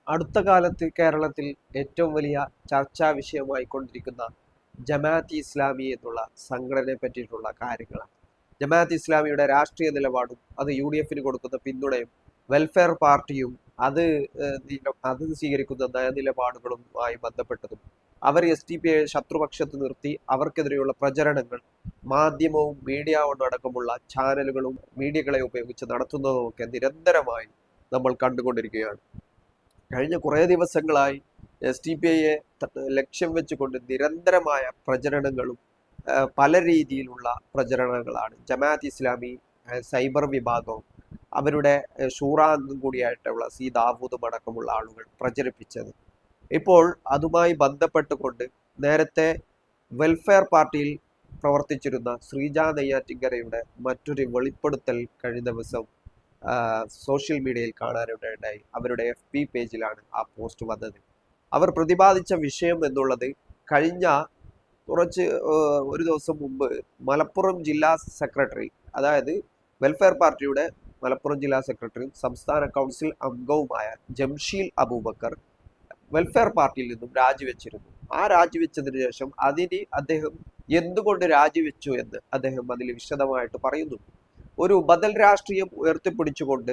അടുത്ത കാലത്ത് കേരളത്തിൽ ഏറ്റവും വലിയ ചർച്ചാ വിഷയമായി കൊണ്ടിരിക്കുന്ന ജമാഅത്ത് ഇസ്ലാമി എന്നുള്ള സംഘടനയെ പറ്റിയിട്ടുള്ള കാര്യങ്ങളാണ്. ജമാഅത്ത് ഇസ്ലാമിയുടെ രാഷ്ട്രീയ നിലപാടും അത് UDF കൊടുക്കുന്ന പിന്തുണയും വെൽഫെയർ പാർട്ടിയും അത് അത് സ്വീകരിക്കുന്ന നയനിലപാടുകളുമായി ബന്ധപ്പെട്ടതും അവർ SDPI ശത്രുപക്ഷത്ത് നിർത്തി അവർക്കെതിരെയുള്ള പ്രചരണങ്ങൾ മാധ്യമവും മീഡിയ കൊണ്ടടക്കമുള്ള ചാനലുകളും മീഡിയകളെ ഉപയോഗിച്ച് നടത്തുന്നതുമൊക്കെ നിരന്തരമായി നമ്മൾ കണ്ടുകൊണ്ടിരിക്കുകയാണ്. കഴിഞ്ഞ കുറേ ദിവസങ്ങളായി SDPIയെ ലക്ഷ്യം വെച്ചുകൊണ്ട് നിരന്തരമായ പ്രചരണങ്ങളും പല രീതിയിലുള്ള പ്രചരണങ്ങളാണ് ജമാഅത്ത് ഇസ്ലാമി സൈബർ വിഭാഗവും അവരുടെ ഷൂറ അംഗം കൂടിയായിട്ടുള്ള സി ദാവൂദും അടക്കമുള്ള ആളുകൾ പ്രചരിപ്പിച്ചത്. ഇപ്പോൾ അതുമായി ബന്ധപ്പെട്ടുകൊണ്ട് നേരത്തെ വെൽഫെയർ പാർട്ടിയിൽ പ്രവർത്തിച്ചിരുന്ന ശ്രീജ നെയ്യാറ്റിങ്കരയുടെ മറ്റൊരു വെളിപ്പെടുത്തൽ കഴിഞ്ഞ ദിവസം സോഷ്യൽ മീഡിയയിൽ കാണാനിടയായി. അവരുടെ FB പേജിലാണ് ആ പോസ്റ്റ് വന്നത്. അവർ പ്രതിപാദിച്ച വിഷയം എന്നുള്ളത് കഴിഞ്ഞ ഒരു ദിവസം മുമ്പ് മലപ്പുറം ജില്ലാ സെക്രട്ടറി, അതായത് വെൽഫെയർ പാർട്ടിയുടെ മലപ്പുറം ജില്ലാ സെക്രട്ടറിയും സംസ്ഥാന കൗൺസിൽ അംഗവുമായ ജംഷീൽ അബൂബക്കർ വെൽഫെയർ പാർട്ടിയിൽ നിന്നും രാജിവെച്ചിരുന്നു. ആ രാജിവെച്ചതിന് ശേഷം അദ്ദേഹം എന്തുകൊണ്ട് രാജിവെച്ചു എന്ന് അദ്ദേഹം അതിൽ വിശദമായിട്ട് പറയുന്നു. ഒരു ബദൽ രാഷ്ട്രീയം ഉയർത്തിപ്പിടിച്ചുകൊണ്ട്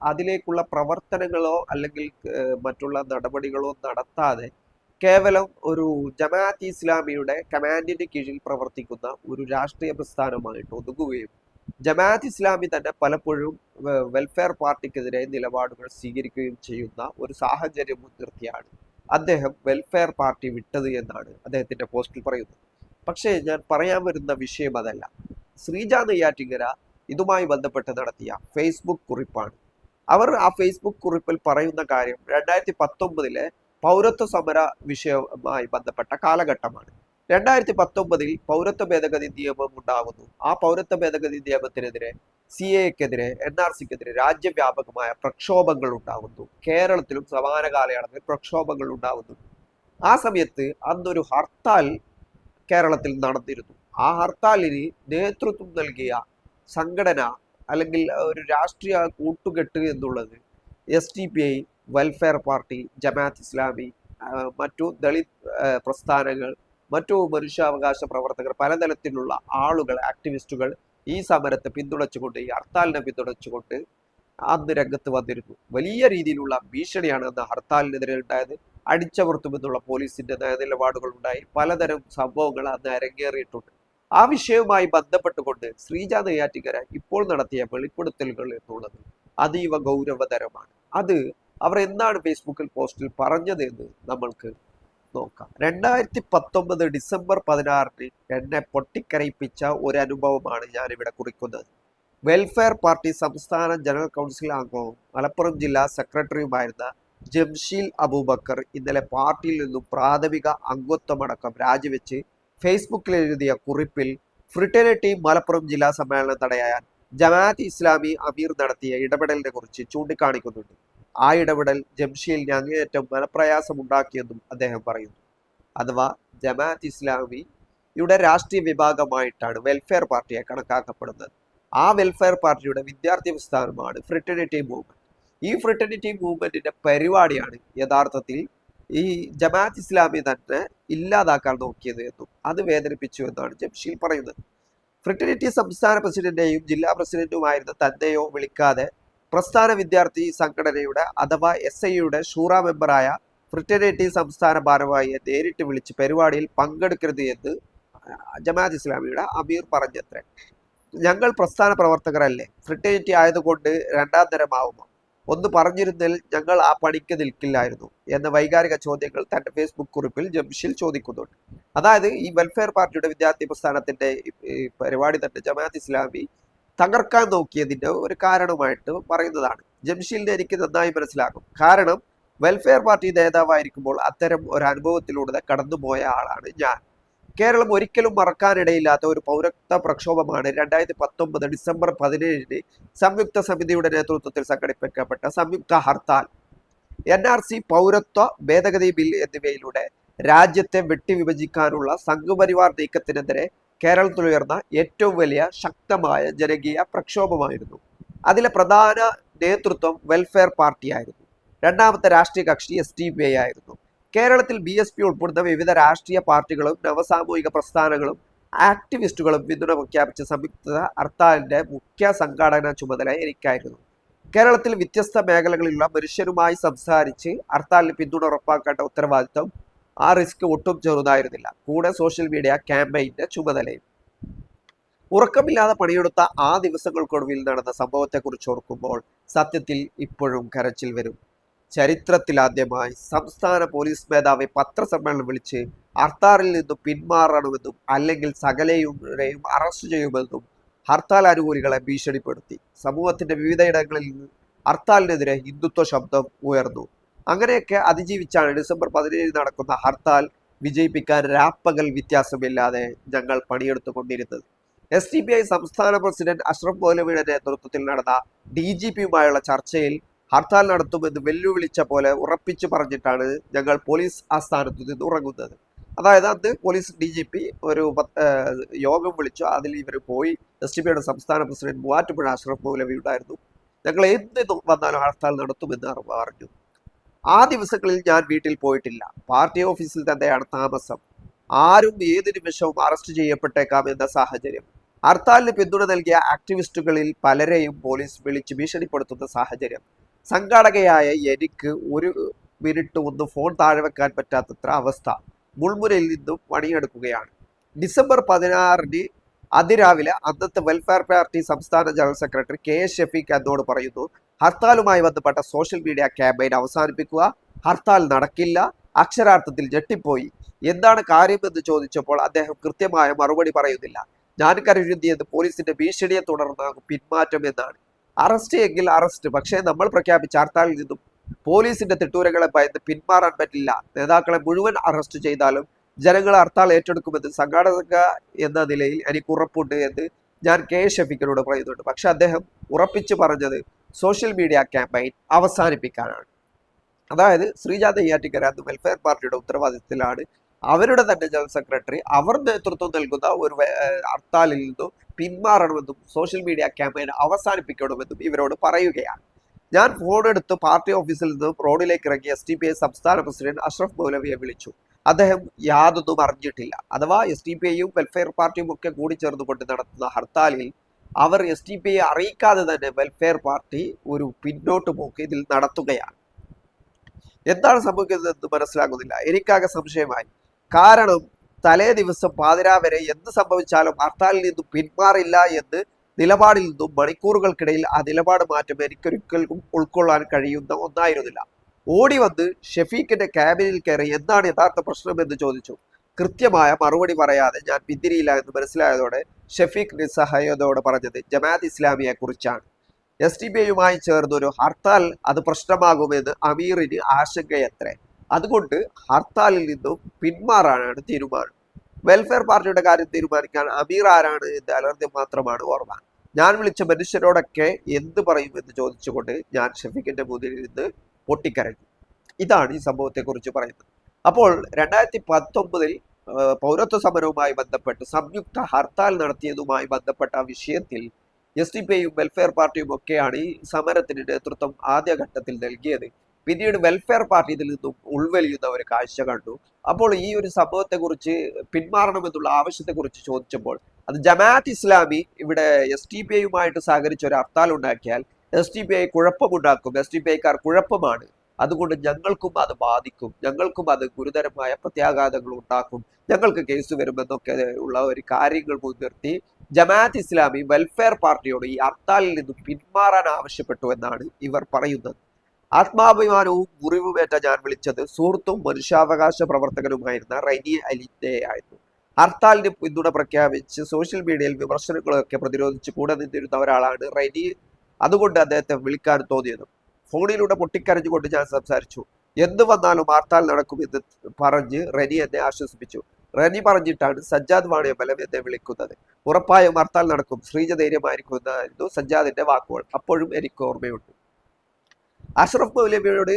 അതിലേക്കുള്ള പ്രവർത്തനങ്ങളോ അല്ലെങ്കിൽ മറ്റുള്ള നടപടികളോ നടത്താതെ കേവലം ഒരു ജമാഅത്ത് ഇസ്ലാമിയുടെ കമാൻഡിന് കീഴിൽ പ്രവർത്തിക്കുന്ന ഒരു രാഷ്ട്രീയ പ്രസ്ഥാനമായിട്ട് ഒതുങ്ങുകയും ജമാഅത്ത് ഇസ്ലാമി തന്നെ പലപ്പോഴും വെൽഫെയർ പാർട്ടിക്കെതിരെ നിലപാടുകൾ സ്വീകരിക്കുകയും ചെയ്യുന്ന ഒരു സാഹചര്യം മുൻനിർത്തിയാണ് അദ്ദേഹം വെൽഫെയർ പാർട്ടി വിട്ടത് എന്നാണ് അദ്ദേഹത്തിന്റെ പോസ്റ്റിൽ പറയുന്നത്. പക്ഷേ ഞാൻ പറയാൻ വരുന്ന വിഷയം അതല്ല. ശ്രീജ നെയ്യാറ്റിങ്കര ഇതുമായി ബന്ധപ്പെട്ട് നടത്തിയ ഫേസ്ബുക്ക് കുറിപ്പാണ്. അവർ ആ ഫേസ്ബുക്ക് കുറിപ്പിൽ പറയുന്ന കാര്യം 2019 പൗരത്വ സമര വിഷയവുമായി ബന്ധപ്പെട്ട കാലഘട്ടമാണ്. 2019 പൗരത്വ ഭേദഗതി നിയമം ഉണ്ടാകുന്നു. ആ പൗരത്വ ഭേദഗതി നിയമത്തിനെതിരെ CAക്കെതിരെ NRCക്കെതിരെ രാജ്യവ്യാപകമായ പ്രക്ഷോഭങ്ങൾ ഉണ്ടാകുന്നു. കേരളത്തിലും സമാന കാലയളവിൽ പ്രക്ഷോഭങ്ങൾ ഉണ്ടാകുന്നു. ആ സമയത്ത് അന്നൊരു ഹർത്താൽ കേരളത്തിൽ നടന്നിരുന്നു. ആ ഹർത്താലിന് നേതൃത്വം നൽകിയ സംഘടന അല്ലെങ്കിൽ ഒരു രാഷ്ട്രീയ കൂട്ടുകെട്ട് എന്നുള്ളത് SDPI, welfare party, Jamaat Islami, മറ്റു ദളിത് പ്രസ്ഥാനങ്ങൾ, മറ്റു മനുഷ്യാവകാശ പ്രവർത്തകർ, പലതരത്തിലുള്ള ആളുകൾ, ആക്ടിവിസ്റ്റുകൾ ഈ സമരത്തെ പിന്തുണച്ചുകൊണ്ട്, ഈ ഹർത്താലിനെ പിന്തുണച്ചുകൊണ്ട് അന്ന് രംഗത്ത് വന്നിരുന്നു. വലിയ രീതിയിലുള്ള ഭീഷണിയാണ് അന്ന് ഹർത്താലിനെതിരെ ഉണ്ടായത്. അടിച്ചമർത്തുമെന്നുള്ള പോലീസിന്റെ നിലപാടുകൾ ഉണ്ടായി. പലതരം സംഭവങ്ങൾ അന്ന് അരങ്ങേറിയിട്ടുണ്ട്. ആ വിഷയവുമായി ബന്ധപ്പെട്ടുകൊണ്ട് ശ്രീജ നെയ്യാറ്റിങ്കര ഇപ്പോൾ നടത്തിയ വെളിപ്പെടുത്തലുകൾ എന്നുള്ളത് അതീവ ഗൗരവതരമാണ്. അത് അവർ എന്താണ് ഫേസ്ബുക്കിൽ പോസ്റ്റിൽ പറഞ്ഞത് എന്ന് നമ്മൾക്ക് നോക്കാം. 2019 ഡിസംബർ 16 എന്നെ പൊട്ടിക്കരയിപ്പിച്ച ഒരു അനുഭവമാണ് ഞാനിവിടെ കുറിക്കുന്നത്. വെൽഫെയർ പാർട്ടി സംസ്ഥാന ജനറൽ കൗൺസിൽ അംഗവും മലപ്പുറം ജില്ലാ സെക്രട്ടറിയുമായിരുന്ന ജംഷീൽ അബൂബക്കർ ഇന്നലെ പാർട്ടിയിൽ നിന്നും പ്രാഥമിക അംഗത്വമടക്കം രാജിവെച്ച് ഫേസ്ബുക്കിൽ എഴുതിയ കുറിപ്പിൽ ഫ്രിറ്റേണിറ്റി മലപ്പുറം ജില്ലാ സമ്മേളനം തടയാൻ ജമാഅത്ത് ഇസ്ലാമി അമീർ നടത്തിയ ഇടപെടലിനെ കുറിച്ച് ചൂണ്ടിക്കാണിക്കുന്നുണ്ട്. ആ ഇടപെടൽ ജംഷീലിന് അങ്ങേയറ്റം മനപ്രയാസം ഉണ്ടാക്കിയെന്നും അദ്ദേഹം പറയുന്നു. അഥവാ ജമാഅത്ത് ഇസ്ലാമിയുടെ രാഷ്ട്രീയ വിഭാഗമായിട്ടാണ് വെൽഫെയർ പാർട്ടിയെ കണക്കാക്കപ്പെടുന്നത്. ആ വെൽഫെയർ പാർട്ടിയുടെ വിദ്യാർത്ഥി പ്രസ്ഥാനമാണ് ഫ്രിറ്റേണിറ്റി മൂവ്മെന്റ്. ഈ ഫ്രിറ്റേണിറ്റി മൂവ്മെന്റിന്റെ പരിപാടിയാണ് യഥാർത്ഥത്തിൽ ഈ ജമാഅത്ത് ഇസ്ലാമി തന്നെ ഇല്ലാതാക്കാൻ നോക്കിയത് എന്നും അത് വേദനിപ്പിച്ചു എന്നാണ് ജംഷീൽ പറയുന്നത്. ഫ്രിറ്റേണിറ്റി സംസ്ഥാന പ്രസിഡന്റിനെയും ജില്ലാ പ്രസിഡന്റുമായിരുന്ന തന്നെയോ വിളിക്കാതെ പ്രസ്ഥാന വിദ്യാർത്ഥി സംഘടനയുടെ അഥവാ SIയുടെ ഷൂറ മെമ്പറായ ഫ്രിറ്റേണിറ്റി സംസ്ഥാന ഭാരവാഹിയെ നേരിട്ട് വിളിച്ച് പരിപാടിയിൽ പങ്കെടുക്കരുത് എന്ന് ജമാഅത്ത് ഇസ്ലാമിയുടെ അമീർ പറഞ്ഞത്രേ. ഞങ്ങൾ പ്രസ്ഥാന പ്രവർത്തകരല്ലേ, ഫ്രിറ്റേണിറ്റി ആയതുകൊണ്ട് രണ്ടാം തരമാവുമോ? ഒന്ന് പറഞ്ഞിരുന്നതിൽ ഞങ്ങൾ ആ പണിക്ക് നിൽക്കില്ലായിരുന്നു എന്ന വൈകാരിക ചോദ്യങ്ങൾ തന്റെ ഫേസ്ബുക്ക് കുറിപ്പിൽ ജംഷീൽ ചോദിക്കുന്നുണ്ട്. അതായത് ഈ വെൽഫെയർ പാർട്ടിയുടെ വിദ്യാർത്ഥി പ്രസ്ഥാനത്തിന്റെ പരിപാടി തന്നെ ജമാഅത്ത് ഇസ്ലാമി തകർക്കാൻ നോക്കിയതിന്റെ ഒരു കാരണമായിട്ട് പറയുന്നതാണ്. ജംഷീലിനെ എനിക്ക് നന്നായി മനസ്സിലാകും. കാരണം വെൽഫെയർ പാർട്ടി നേതാവായിരിക്കുമ്പോൾ അത്തരം ഒരു അനുഭവത്തിലൂടെ കടന്നുപോയ ആളാണ് ഞാൻ. കേരളം ഒരിക്കലും മറക്കാനിടയില്ലാത്ത ഒരു പൗരത്വ പ്രക്ഷോഭമാണ് 2019 ഡിസംബർ 17 സംയുക്ത സമിതിയുടെ നേതൃത്വത്തിൽ സംഘടിപ്പിക്കപ്പെട്ട സംയുക്ത ഹർത്താൽ. NRC, പൗരത്വ ഭേദഗതി ബിൽ എന്നിവയിലൂടെ രാജ്യത്തെ വെട്ടിവിഭജിക്കാനുള്ള സംഘപരിവാർ നീക്കത്തിനെതിരെ കേരളത്തിലുയർന്ന ഏറ്റവും വലിയ ശക്തമായ ജനകീയ പ്രക്ഷോഭമായിരുന്നു. അതിലെ പ്രധാന നേതൃത്വം വെൽഫെയർ പാർട്ടിയായിരുന്നു. രണ്ടാമത്തെ രാഷ്ട്രീയ കക്ഷി SDPI ആയിരുന്നു. കേരളത്തിൽ BSP ഉൾപ്പെടുന്ന വിവിധ രാഷ്ട്രീയ പാർട്ടികളും നവസാമൂഹിക പ്രസ്ഥാനങ്ങളും ആക്ടിവിസ്റ്റുകളും പിന്തുണ പ്രഖ്യാപിച്ച സംയുക്ത ഹർത്താലിന്റെ മുഖ്യ സംഘാടന ചുമതല എനിക്കായിരുന്നു. കേരളത്തിൽ വ്യത്യസ്ത മേഖലകളിലുള്ള മനുഷ്യരുമായി സംസാരിച്ച് ഹർത്താലിന് പിന്തുണ ഉറപ്പാക്കേണ്ട ഉത്തരവാദിത്തം, ആ റിസ്ക് ഒട്ടും ചെറുതായിരുന്നില്ല. കൂടെ സോഷ്യൽ മീഡിയ ക്യാമ്പയിന്റെ ചുമതലയും. ഉറക്കമില്ലാതെ പണിയെടുത്ത ആ ദിവസങ്ങൾക്കൊടുവിൽ നടന്ന സംഭവത്തെക്കുറിച്ച് ഓർക്കുമ്പോൾ സത്യത്തിൽ ഇപ്പോഴും കരച്ചിൽ വരും. ചരിത്രത്തിലാദ്യമായി സംസ്ഥാന പോലീസ് മേധാവി പത്രസമ്മേളനം വിളിച്ച് ഹർത്താലിൽ നിന്നും പിന്മാറണമെന്നും അല്ലെങ്കിൽ സകലരെയും അറസ്റ്റ് ചെയ്യുമെന്നും ഹർത്താൽ അനുകൂലികളെ ഭീഷണിപ്പെടുത്തി. സമൂഹത്തിന്റെ വിവിധയിടങ്ങളിൽ നിന്ന് ഹർത്താലിനെതിരെ ഹിന്ദുത്വ ശബ്ദം ഉയർന്നു. അങ്ങനെയൊക്കെ അതിജീവിച്ചാണ് ഡിസംബർ 17 നടക്കുന്ന ഹർത്താൽ വിജയിപ്പിക്കാൻ രാപ്പകൽ വ്യത്യാസമില്ലാതെ ഞങ്ങൾ പണിയെടുത്തുകൊണ്ടിരുന്നത്. SDPI സംസ്ഥാന പ്രസിഡന്റ് അഷ്റഫ് മൗലവിയുടെ നേതൃത്വത്തിൽ നടന്ന DGPയുമായുള്ള ചർച്ചയിൽ ഹർത്താൽ നടത്തുമെന്ന് വെല്ലുവിളിച്ച പോലെ ഉറപ്പിച്ചു പറഞ്ഞിട്ടാണ് ഞങ്ങൾ പോലീസ് ആസ്ഥാനത്തു നിന്ന് ഉറങ്ങുന്നത്. അതായത് അന്ന് പോലീസ് DGP ഒരു യോഗം വിളിച്ചു. അതിൽ ഇവർ പോയി. SDPIയുടെ സംസ്ഥാന പ്രസിഡന്റ് മൂവാറ്റുപുഴ അഷ്റഫ് മൗലവി ഉണ്ടായിരുന്നു. ഞങ്ങൾ എന്ത് വന്നാലും ഹർത്താൽ നടത്തുമെന്ന് പറഞ്ഞു. ആ ദിവസങ്ങളിൽ ഞാൻ വീട്ടിൽ പോയിട്ടില്ല. പാർട്ടി ഓഫീസിൽ തന്നെയാണ് താമസം. ആരും ഏത് നിമിഷവും അറസ്റ്റ് ചെയ്യപ്പെട്ടേക്കാം എന്ന സാഹചര്യം. ഹർത്താലിന് പിന്തുണ നൽകിയ ആക്ടിവിസ്റ്റുകളിൽ പലരെയും പോലീസ് വിളിച്ച് ഭീഷണിപ്പെടുത്തുന്ന സാഹചര്യം. സംഘാടകയായ എനിക്ക് ഒരു മിനിറ്റ് ഒന്ന് ഫോൺ താഴെ വെക്കാൻ പറ്റാത്തത്ര അവസ്ഥ. മുൾമുനയിൽ നിന്നും പണിയെടുക്കുകയാണ്. ഡിസംബർ 16 അതിരാവിലെ അന്നത്തെ വെൽഫെയർ പാർട്ടി സംസ്ഥാന ജനറൽ സെക്രട്ടറി KS ഷഫീഖ് എന്നോട് പറയുന്നു, ഹർത്താലുമായി ബന്ധപ്പെട്ട സോഷ്യൽ മീഡിയ ക്യാമ്പയിൻ അവസാനിപ്പിക്കുക. ഹർത്താൽ നടക്കില്ല. അക്ഷരാർത്ഥത്തിൽ ഞെട്ടിപ്പോയി. എന്താണ് കാര്യമെന്ന് ചോദിച്ചപ്പോൾ അദ്ദേഹം കൃത്യമായ മറുപടി പറയുന്നില്ല. ഞാൻ കരുതിയത് പോലീസിന്റെ ഭീഷണിയെ തുടർന്നാകും പിന്മാറ്റം എന്നാണ്. അറസ്റ്റ് എങ്കിൽ അറസ്റ്റ്, പക്ഷേ നമ്മൾ പ്രഖ്യാപിച്ച ഹർത്താലിൽ നിന്നും പോലീസിന്റെ തിട്ടൂരങ്ങളെ ഭയന്ന് പിന്മാറാൻ പറ്റില്ല. നേതാക്കളെ മുഴുവൻ അറസ്റ്റ് ചെയ്താലും ജനങ്ങൾ ഹർത്താൽ ഏറ്റെടുക്കുമെന്ന് സംഘാടക എന്ന നിലയിൽ എനിക്ക് ഉറപ്പുണ്ട് എന്ന് ഞാൻ KS ഷഫീഖിനോട് പറയുന്നുണ്ട്. പക്ഷെ അദ്ദേഹം ഉറപ്പിച്ചു പറഞ്ഞത് സോഷ്യൽ മീഡിയ ക്യാമ്പയിൻ അവസാനിപ്പിക്കാനാണ്. അതായത് ശ്രീജാത നെയ്യാറ്റിൻകര അന്ന് വെൽഫെയർ പാർട്ടിയുടെ ഉത്തരവാദിത്തത്തിലാണ്. അവരുടെ തന്നെ ജനറൽ സെക്രട്ടറി അവർ നേതൃത്വം നൽകുന്ന ഒരു ഹർത്താലിൽ നിന്നും പിന്മാറണമെന്നും സോഷ്യൽ മീഡിയ ക്യാമ്പയിൻ അവസാനിപ്പിക്കണമെന്നും ഇവരോട് പറയുകയാണ്. ഞാൻ ഫോണെടുത്ത് പാർട്ടി ഓഫീസിൽ നിന്നും റോഡിലേക്ക് ഇറങ്ങി SDPI സംസ്ഥാന പ്രസിഡന്റ് അഷ്റഫ് മൗലവിയെ വിളിച്ചു. അദ്ദേഹം യാതൊന്നും അറിഞ്ഞിട്ടില്ല. അഥവാ SDPIയും വെൽഫെയർ പാർട്ടിയും ഒക്കെ കൂടി ചേർന്നുകൊണ്ട് നടത്തുന്ന ഹർത്താലിൽ അവർ SDPIയെ അറിയിക്കാതെ തന്നെ വെൽഫെയർ പാർട്ടി ഒരു പിന്നോട്ട് പോക്ക് ഇതിൽ നടത്തുകയാണ്. എന്താണ് സംഭവിക്കുന്നതെന്ന് മനസ്സിലാകുന്നില്ല. എനിക്കാകെ സംശയമായി. കാരണം തലേ ദിവസം പാതിരാ വരെ എന്ത് സംഭവിച്ചാലും ഹർത്താലിൽ നിന്നും പിന്മാറില്ല എന്ന് നിലപാടിൽ നിന്നും മണിക്കൂറുകൾക്കിടയിൽ ആ നിലപാട് മാറ്റം എനിക്കൊരിക്കലും ഉൾക്കൊള്ളാൻ കഴിയുന്ന ഒന്നായിരുന്നില്ല. ഓടി വന്ന് ഷഫീഖിന്റെ ക്യാബിനിൽ കയറി എന്താണ് യഥാർത്ഥ പ്രശ്നം എന്ന് ചോദിച്ചു. കൃത്യമായ മറുപടി പറയാതെ ഞാൻ പിന്തിരിയില്ല എന്ന് മനസ്സിലായതോടെ ഷഫീഖ് നിസ്സഹായതയോടെ പറഞ്ഞത് ജമാഅത്ത് ഇസ്ലാമിയെ കുറിച്ചാണ്. SDPIയുമായി ചേർന്നൊരു ഹർത്താൽ അത് പ്രശ്നമാകുമെന്ന് അമീറിന് ആശങ്കയത്രേ. അതുകൊണ്ട് ഹർത്താലിൽ നിന്നും പിന്മാറാനാണ് തീരുമാനം. വെൽഫെയർ പാർട്ടിയുടെ കാര്യം തീരുമാനിക്കാൻ അമീർ ആരാണ് എന്ന് അലർദ്യം മാത്രമാണ് ഓർമ്മ. ഞാൻ വിളിച്ച മനുഷ്യരോടൊക്കെ എന്ത് പറയുമെന്ന് ചോദിച്ചുകൊണ്ട് ഞാൻ ഷഫീഖിന്റെ മുന്നിൽ നിന്ന് പൊട്ടിക്കരഞ്ഞു. ഇതാണ് ഈ സംഭവത്തെക്കുറിച്ച് പറയുന്നത്. അപ്പോൾ 2019 പൗരത്വ സമരവുമായി ബന്ധപ്പെട്ട് സംയുക്ത ഹർത്താൽ നടത്തിയതുമായി ബന്ധപ്പെട്ട വിഷയത്തിൽ SDPIയും വെൽഫെയർ പാർട്ടിയും ഒക്കെയാണ് ഈ സമരത്തിന് നേതൃത്വം ആദ്യഘട്ടത്തിൽ നൽകിയത്. പിന്നീട് വെൽഫെയർ പാർട്ടി ഇതിൽ നിന്നും ഉൾവലിയുന്ന ഒരു കാഴ്ച കണ്ടു. അപ്പോൾ ഈ ഒരു സംഭവത്തെക്കുറിച്ച് പിന്മാറണമെന്നുള്ള ആവശ്യത്തെക്കുറിച്ച് ചോദിച്ചപ്പോൾ അത് ജമാഅത്ത് ഇസ്ലാമി ഇവിടെ SDPIയുമായിട്ട് സഹകരിച്ച് ഒരു ഹർത്താൽ ഉണ്ടാക്കിയാൽ SDPI കുഴപ്പമുണ്ടാക്കും, SDPIക്കാർ കുഴപ്പമാണ്, അതുകൊണ്ട് ഞങ്ങൾക്കും അത് ബാധിക്കും, ഞങ്ങൾക്കും അത് ഗുരുതരമായ പ്രത്യാഘാതങ്ങൾ ഉണ്ടാക്കും, ഞങ്ങൾക്ക് കേസ് വരുമെന്നൊക്കെ ഉള്ള ഒരു കാര്യങ്ങൾ മുൻനിർത്തി ജമാഅത്ത് ഇസ്ലാമി വെൽഫെയർ പാർട്ടിയോട് ഈ ഹർത്താലിൽ നിന്നും പിന്മാറാൻ ആവശ്യപ്പെട്ടു എന്നാണ് ഇവർ പറയുന്നത്. ആത്മാഭിമാനവും മുറിവുമേറ്റ ഞാൻ വിളിച്ചത് സുഹൃത്തും മനുഷ്യാവകാശ പ്രവർത്തകനുമായിരുന്ന റൈനി അലിനെ ആയിരുന്നു. ഹർത്താലിന് പിന്തുണ പ്രഖ്യാപിച്ച് സോഷ്യൽ മീഡിയയിൽ വിമർശനങ്ങളൊക്കെ പ്രതിരോധിച്ച് കൂടെ നിന്നിരുന്ന ഒരാളാണ് റൈനി. അതുകൊണ്ട് അദ്ദേഹത്തെ വിളിക്കാൻ തോന്നിയത്. ഫോണിലൂടെ പൊട്ടിക്കരഞ്ഞുകൊണ്ട് ഞാൻ സംസാരിച്ചു. എന്ത് വന്നാലും ഹർത്താൽ നടക്കുമെന്ന് പറഞ്ഞ് റെനി എന്നെ ആശ്വസിപ്പിച്ചു. റെനി പറഞ്ഞിട്ടാണ് സജ്ജാദ് വാണിയമ്പലം എന്നെ വിളിക്കുന്നത്. ഉറപ്പായും ഹർത്താൽ നടക്കും, ശ്രീജ ധൈര്യമായിരിക്കും എന്നായിരുന്നു സജ്ജാദിന്റെ വാക്കുകൾ. അപ്പോഴും എനിക്ക് ഓർമ്മയുണ്ട്. അഷ്റഫ് മൗലവിയോട്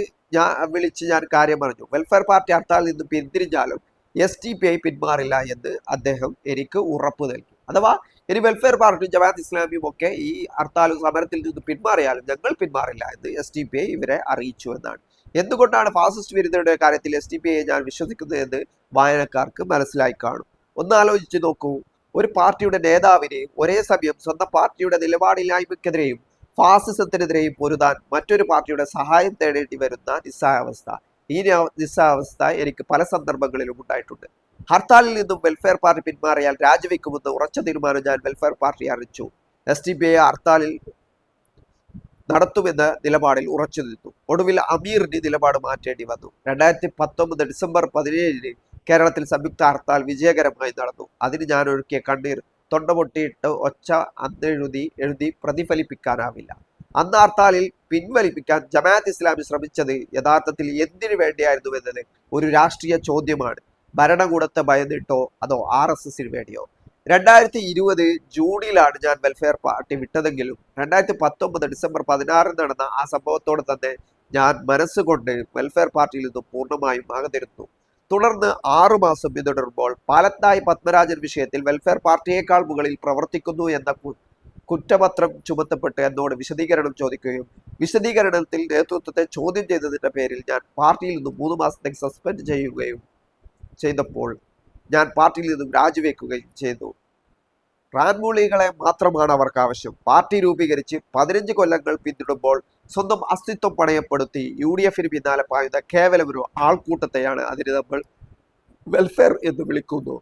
വിളിച്ച് ഞാൻ കാര്യം പറഞ്ഞു. വെൽഫെയർ പാർട്ടി ഹർത്താലിൽ നിന്ന് പിന്തിരിഞ്ഞാലും SDPI പിന്മാറില്ല എന്ന് അദ്ദേഹം എനിക്ക് ഉറപ്പ് നൽകി. അഥവാ ഇനി വെൽഫെയർ പാർട്ടിയും ജമാഅത്ത് ഇസ്ലാമിയും ഒക്കെ ഈ ഹർത്താലും സമരത്തിൽ നിന്ന് പിന്മാറിയാലും ഞങ്ങൾ പിന്മാറില്ല എന്ന് SDPI ഇവരെ അറിയിച്ചു എന്നാണ്. എന്തുകൊണ്ടാണ് ഫാസിസ്റ്റ് വിരുദ്ധരുടെ കാര്യത്തിൽ SDPI ഞാൻ വിശ്വസിക്കുന്നത് എന്ന് വായനക്കാർക്ക് മനസ്സിലായി കാണും. ഒന്ന് ആലോചിച്ച് നോക്കൂ. ഒരു പാർട്ടിയുടെ നേതാവിന് ഒരേ സമയം സ്വന്തം പാർട്ടിയുടെ നിലപാടില്ലായ്മയ്ക്കെതിരെയും ഫാസിസത്തിനെതിരെയും പൊരുതാൻ മറ്റൊരു പാർട്ടിയുടെ സഹായം തേടേണ്ടി വരുന്ന നിസ്സഹായാവസ്ഥ. ഈ നിസ്സഹായാവസ്ഥ എനിക്ക് പല സന്ദർഭങ്ങളിലും ഉണ്ടായിട്ടുണ്ട്. ഹർത്താലിൽ നിന്നും വെൽഫെയർ പാർട്ടി പിന്മാറിയാൽ രാജിവെക്കുമെന്ന് ഉറച്ച തീരുമാനം ഞാൻ വെൽഫെയർ പാർട്ടി അറിയിച്ചു. SDPI ഹർത്താലിൽ നടത്തുമെന്ന നിലപാടിൽ ഉറച്ചു നിന്നു. ഒടുവിൽ അമീറിന് നിലപാട് മാറ്റേണ്ടി വന്നു. 2019 ഡിസംബർ 17 കേരളത്തിൽ സംയുക്ത ഹർത്താൽ വിജയകരമായി നടന്നു. അതിന് ഞാൻ ഒഴുക്കിയ കണ്ണീർ തൊണ്ടപൊട്ടിയിട്ട് ഒച്ച എഴുതി പ്രതിഫലിപ്പിക്കാനാവില്ല. അന്ന് ഹർത്താലിൽ പിൻവലിപ്പിക്കാൻ ജമാഅത്ത് ഇസ്ലാമി ശ്രമിച്ചത് യഥാർത്ഥത്തിൽ എന്തിനു വേണ്ടിയായിരുന്നു എന്നത് ഒരു രാഷ്ട്രീയ ചോദ്യമാണ്. ഭരണകൂടത്തെ ഭയന്നിട്ടോ അതോ RSSന് വേണ്ടിയോ? 2020 ജൂണിലാണ് ഞാൻ വെൽഫെയർ പാർട്ടി വിട്ടതെങ്കിലും 2019 ഡിസംബർ 16 നടന്ന ആ സംഭവത്തോടെ തന്നെ ഞാൻ മനസ്സുകൊണ്ട് വെൽഫെയർ പാർട്ടിയിൽ നിന്നും പൂർണ്ണമായും അകന്നിരുന്നു. തുടർന്ന് 6 മാസം പിന്തുടരുമ്പോൾ പാലത്തായി പത്മരാജൻ വിഷയത്തിൽ വെൽഫെയർ പാർട്ടിയേക്കാൾ മുകളിൽ പ്രവർത്തിക്കുന്നു എന്ന കുറ്റപത്രം ചുമത്തപ്പെട്ട് എന്നോട് വിശദീകരണം ചോദിക്കുകയും വിശദീകരണത്തിൽ നേതൃത്വത്തെ ചോദ്യം ചെയ്തതിന്റെ പേരിൽ ഞാൻ പാർട്ടിയിൽ നിന്നും 3 മാസത്തേക്ക് സസ്പെൻഡ് ചെയ്യുകയും ചെയ്തപ്പോൾ ഞാൻ പാർട്ടിയിൽ നിന്നും രാജിവെക്കുകയും ചെയ്തു. റാൻമൂളികളെ മാത്രമാണ് അവർക്ക് ആവശ്യം. പാർട്ടി രൂപീകരിച്ച് 15 കൊല്ലങ്ങൾ പിന്നിടുമ്പോൾ സ്വന്തം അസ്തിത്വം പണയപ്പെടുത്തി UDFന് പിന്നാലെ പായുന്ന കേവലം ഒരു ആൾക്കൂട്ടത്തെയാണ് അതിന് നമ്മൾ വെൽഫെയർ എന്ന് വിളിക്കുന്നു.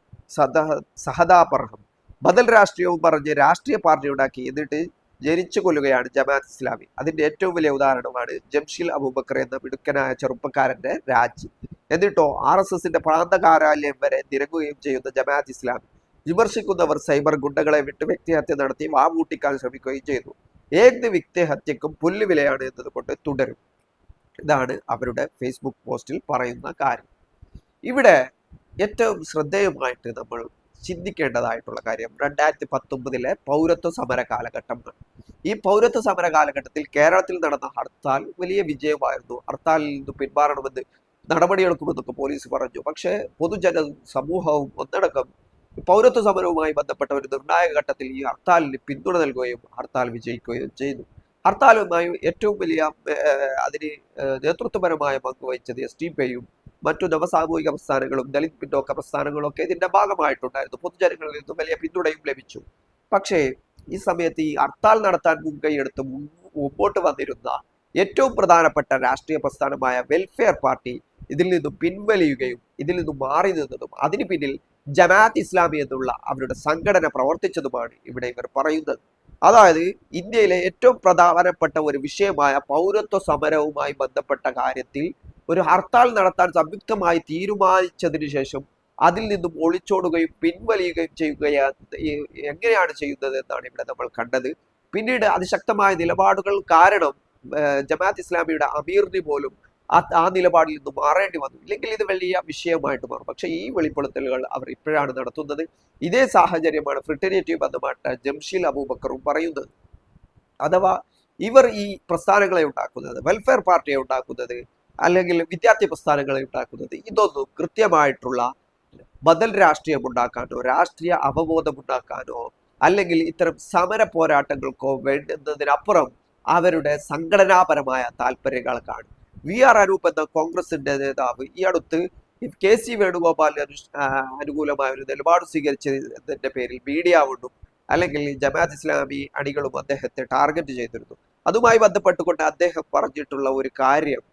സഹതാപർഹം ബദൽ രാഷ്ട്രീയവും പറഞ്ഞ് രാഷ്ട്രീയ പാർട്ടി ഉണ്ടാക്കി എന്നിട്ട് ജനിച്ചു കൊല്ലുകയാണ് ജമാഅത്ത് ഇസ്ലാമി. അതിന്റെ ഏറ്റവും വലിയ ഉദാഹരണമാണ് ജംഷിൽ അബൂബക്കർ എന്ന മിടുക്കനായ ചെറുപ്പക്കാരന്റെ രാജി. എന്നിട്ടോ RSSന്റെ പ്രാന്ത കാര്യാലയം വരെ നിരങ്ങുകയും ചെയ്യുന്ന ജമാഅത്ത് ഇസ്ലാമി. വിമർശിക്കുന്നവർ സൈബർ ഗുണ്ടകളെ വിട്ട് വ്യക്തിഹത്യ നടത്തി വാമൂട്ടിക്കാൻ ശ്രമിക്കുകയും ചെയ്തു. ഏത് വ്യക്തിഹത്യക്കും പുല്ലുവിലയാണ് എന്നതുകൊണ്ട് തുടരും. ഇതാണ് അവരുടെ ഫേസ്ബുക്ക് പോസ്റ്റിൽ പറയുന്ന കാര്യം. ഇവിടെ ഏറ്റവും ശ്രദ്ധേയമായിട്ട് നമ്മൾ ചിന്തിക്കേണ്ടതായിട്ടുള്ള കാര്യം 2019 പൗരത്വ സമര കാലഘട്ടമാണ്. ഈ പൗരത്വ സമര കാലഘട്ടത്തിൽ കേരളത്തിൽ നടന്ന ഹർത്താൽ വലിയ വിജയമായിരുന്നു. ഹർത്താലിൽ നിന്ന് പിന്മാറണമെന്ന് നടപടിയെടുക്കുമെന്നൊക്കെ പോലീസ് പറഞ്ഞു. പക്ഷേ പൊതുജന സമൂഹവും ഒന്നടക്കം പൗരത്വ സമരവുമായി ബന്ധപ്പെട്ട ഒരു നിർണായക ഘട്ടത്തിൽ ഈ ഹർത്താലിന് പിന്തുണ നൽകുകയും ഹർത്താൽ വിജയിക്കുകയും ചെയ്തു. ഹർത്താലുമായി ഏറ്റവും വലിയ അതിന് നേതൃത്വപരമായ പങ്ക് വഹിച്ചത് SDPIയും മറ്റു നവസാമൂഹിക പ്രസ്ഥാനങ്ങളും ദളിത് പിന്നോക്ക പ്രസ്ഥാനങ്ങളും ഒക്കെ ഇതിന്റെ ഭാഗമായിട്ടുണ്ടായിരുന്നു. പൊതുജനങ്ങളിൽ നിന്നും വലിയ പിന്തുണയും ലഭിച്ചു. പക്ഷേ ഈ സമയത്ത് ഈ ഹർത്താൽ നടത്താൻ മുൻകൈയെടുത്ത് മുമ്പോട്ട് വന്നിരുന്ന ഏറ്റവും പ്രധാനപ്പെട്ട രാഷ്ട്രീയ പ്രസ്ഥാനമായ വെൽഫെയർ പാർട്ടി ഇതിൽ നിന്നും പിൻവലിയുകയും ഇതിൽ നിന്നും മാറി നിന്നതും അതിന് പിന്നിൽ ജമാഅത്ത് ഇസ്ലാമി എന്നുള്ള അവരുടെ സംഘടന പ്രവർത്തിച്ചതുമാണ് ഇവിടെ ഇവർ പറയുന്നത്. അതായത് ഇന്ത്യയിലെ ഏറ്റവും പ്രധാനപ്പെട്ട ഒരു വിഷയമായ പൗരത്വ സമരവുമായി ബന്ധപ്പെട്ട കാര്യത്തിൽ ഒരു ഹർത്താൽ നടത്താൻ സംയുക്തമായി തീരുമാനിച്ചതിനു ശേഷം അതിൽ നിന്നും ഒളിച്ചോടുകയും പിൻവലിയുകയും എങ്ങനെയാണ് ചെയ്യുന്നത് എന്നാണ് ഇവിടെ നമ്മൾ കണ്ടത്. പിന്നീട് അതിശക്തമായ നിലപാടുകൾ കാരണം ജമാഅത്ത് ഇസ്ലാമിയുടെ അമീറിന് പോലും ആ നിലപാടിൽ നിന്ന് മാറേണ്ടി വന്നു. ഇല്ലെങ്കിൽ ഇത് വലിയ വിഷയമായിട്ട് മാറും. പക്ഷേ ഈ വെളിപ്പെടുത്തലുകൾ അവർ ഇപ്പോഴാണ് നടത്തുന്നത്. ഇതേ സാഹചര്യമാണ് ഫ്രിറ്റേറിയറ്റുമായി ബന്ധപ്പെട്ട ജംഷിൽ അബൂബക്കറും പറയുന്നത്. അഥവാ ഇവർ ഈ പ്രസ്ഥാനങ്ങളെ ഉണ്ടാക്കുന്നത്, വെൽഫെയർ പാർട്ടിയെ ഉണ്ടാക്കുന്നത്, അല്ലെങ്കിൽ വിദ്യാർത്ഥി പ്രസ്ഥാനങ്ങളെ ഉണ്ടാക്കുന്നത്, ഇതൊന്നും കൃത്യമായിട്ടുള്ള ബദൽ രാഷ്ട്രീയം ഉണ്ടാക്കാനോ രാഷ്ട്രീയ അവബോധം ഉണ്ടാക്കാനോ അല്ലെങ്കിൽ ഇത്തരം സമര പോരാട്ടങ്ങൾക്കോ വേണ്ടുന്നതിനപ്പുറം അവരുടെ സംഘടനാപരമായ താല്പര്യങ്ങൾക്കാണ്. VR അനൂപ് എന്ന കോൺഗ്രസിന്റെ നേതാവ് ഈ അടുത്ത് KC വേണുഗോപാലിന് അനുകൂലമായ ഒരു നിലപാട് സ്വീകരിച്ചതിന്റെ പേരിൽ മീഡിയ കൊണ്ടും അല്ലെങ്കിൽ ജമാഅത്ത് ഇസ്ലാമി അണികളും അദ്ദേഹത്തെ ടാർഗറ്റ് ചെയ്തിരുന്നു. അതുമായി ബന്ധപ്പെട്ടുകൊണ്ട് അദ്ദേഹം പറഞ്ഞിട്ടുള്ള ഒരു കാര്യം,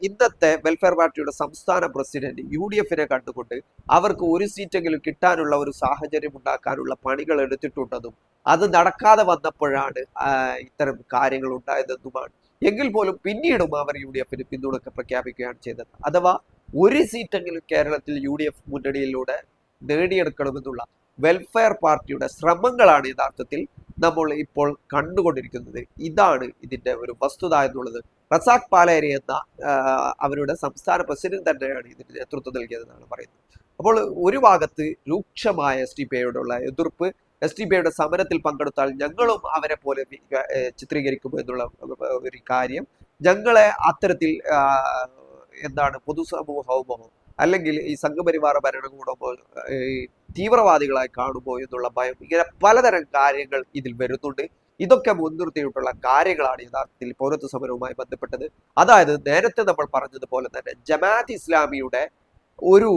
ഇന്നത്തെ വെൽഫെയർ പാർട്ടിയുടെ സംസ്ഥാന പ്രസിഡന്റ് UDFനെ കണ്ടുകൊണ്ട് അവർക്ക് ഒരു സീറ്റെങ്കിലും കിട്ടാനുള്ള ഒരു സാഹചര്യം ഉണ്ടാക്കാനുള്ള പണികൾ എടുത്തിട്ടുണ്ടെന്നും അത് നടക്കാതെ വന്നപ്പോഴാണ് ഇത്തരം കാര്യങ്ങൾ ഉണ്ടായതെന്നുമാണ്. എങ്കിൽ പോലും പിന്നീടും അവർ UDFന് പിന്തുണ പ്രഖ്യാപിക്കുകയാണ് ചെയ്തത്. അഥവാ ഒരു സീറ്റെങ്കിലും കേരളത്തിൽ UDF മുന്നണിയിലൂടെ നേടിയെടുക്കണമെന്നുള്ള വെൽഫെയർ പാർട്ടിയുടെ ശ്രമങ്ങളാണ് യഥാർത്ഥത്തിൽ നമ്മൾ ഇപ്പോൾ കണ്ടുകൊണ്ടിരിക്കുന്നത്. ഇതാണ് ഇതിന്റെ ഒരു വസ്തുത എന്നുള്ളത്. റസാഖ് പാലേരി എന്ന അവരുടെ സംസ്ഥാന പ്രസിഡന്റ് തന്നെയാണ് ഇതിന് നേതൃത്വം നൽകിയതെന്നാണ് പറയുന്നത്. അപ്പോൾ ഒരു ഭാഗത്ത് രൂക്ഷമായ SDPIയോടുള്ള എതിർപ്പ്, SDPIയുടെ സമരത്തിൽ പങ്കെടുത്താൽ ഞങ്ങളും അവരെ പോലെ ചിത്രീകരിക്കുമോ എന്നുള്ള ഒരു കാര്യം, ഞങ്ങളെ അത്തരത്തിൽ പൊതുസമൂഹവുമോ അല്ലെങ്കിൽ ഈ സംഘപരിവാര ഭരണകൂടമോ തീവ്രവാദികളായി കാണുമോ എന്നുള്ള ഭയം, ഇങ്ങനെ പലതരം കാര്യങ്ങൾ ഇതിൽ വരുന്നുണ്ട്. ഇതൊക്കെ മുൻനിർത്തിയിട്ടുള്ള കാര്യങ്ങളാണ് യഥാർത്ഥത്തിൽ പൗരത്വ സമരവുമായി ബന്ധപ്പെട്ടത്. അതായത് നേരത്തെ നമ്മൾ പറഞ്ഞതുപോലെ തന്നെ ജമാഅത്ത് ഇസ്ലാമിയുടെ ഒരു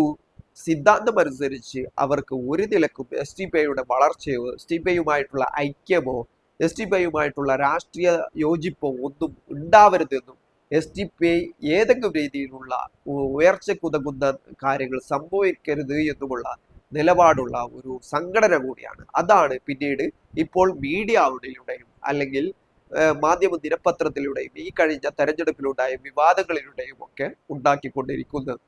സിദ്ധാന്തം അനുസരിച്ച് അവർക്ക് ഒരു നിലക്കും എസ് ടി പി ഐയുടെ വളർച്ചയോ എസ് ടി പി ഐയുമായിട്ടുള്ള ഐക്യമോ എസ് ടി പി ഐയുമായിട്ടുള്ള രാഷ്ട്രീയ യോജിപ്പോ ഒന്നും ഉണ്ടാവരുതെന്നും എസ് ടി പി ഐ ഏതെങ്കിലും രീതിയിലുള്ള ഉയർച്ചക്കുതകുന്ന കാര്യങ്ങൾ സംഭവിക്കരുത് എന്നുമുള്ള നിലപാടുള്ള ഒരു സംഘടന കൂടിയാണ്. അതാണ് പിന്നീട് ഇപ്പോൾ മീഡിയകളിലൂടെയും അല്ലെങ്കിൽ മാധ്യമ ദിനപത്രത്തിലൂടെയും ഈ കഴിഞ്ഞ തെരഞ്ഞെടുപ്പിലുണ്ടായ വിവാദങ്ങളിലൂടെയും ഒക്കെ ഉണ്ടാക്കിക്കൊണ്ടിരിക്കുന്നത്.